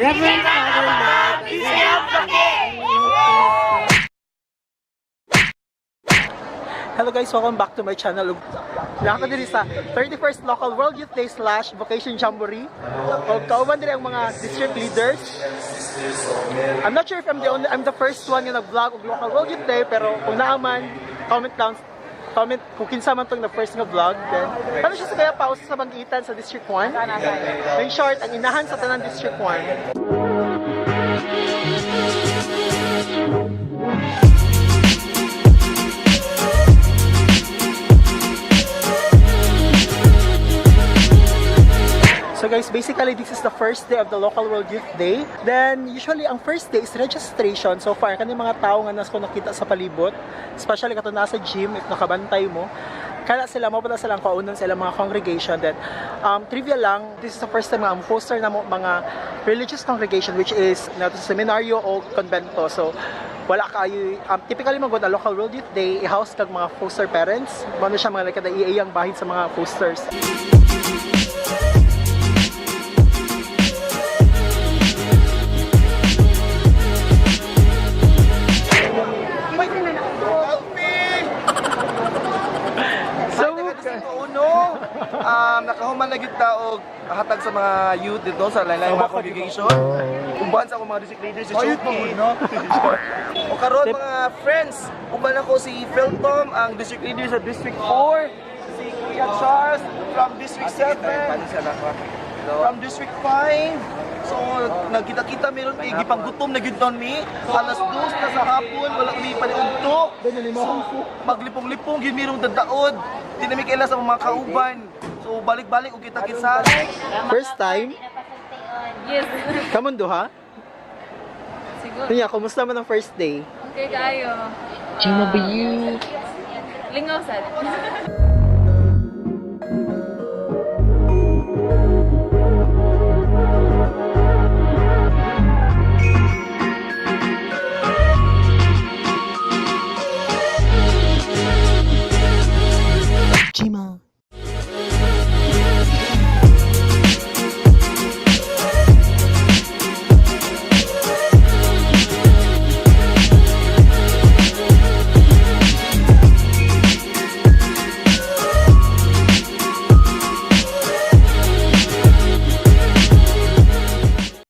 Hello guys, welcome back to my channel. Naka diri sa 31st Local World Youth Day / Vocation Jamboree. Kauban diri ang mga district leaders. I'm not sure if I'm the first one nga nag-vlog og Local World Youth Day, pero kung naaman, comment kung kinsa man tong na first nga vlog. Then ano siya sa kaya pausa sa Bangitan sa District 1. In short, ang inahan sa tanan District 1. So guys, basically this is the first day of the Local World Youth Day. Then usually ang first day is registration. So far kani mga tao nga nas ko nakita sa palibot, especially kato nasa gym if nakabantay mo. Kaya sila mapala silang kaunon sa ilang mga congregation. Then trivia lang, this is the first time nga ang poster na mga religious congregation which is na seminaryo o konbento. So wala kayo typically magod na Local World Youth Day i-house kag mga foster parents. Mano siya mga kada iayang bahin sa mga posters. Nakahuman na gyud ta og hatag sa mga youth dito sa lain-laing mga congregation. Uban sa akong mga district leaders sa Chuki. O karon mga friends, uban ako si Feltom, ang district leader sa District 4, si Kuya Charles from District 7, from District 5. So nagkita-kita meron kay gipanggutom na gyud ton mi. Alas 2 na sa hapon wala kami paniudto. Maglipong-lipong gyud mirong dadaod. Di na mi kaila sa mga kauban. So balik-balik og kita-kita. First time? Yes. Kamon duha? Siguro. Kanya, kumusta man ang first day? Okay kayo. Jimmah ba you? Lingaw sad.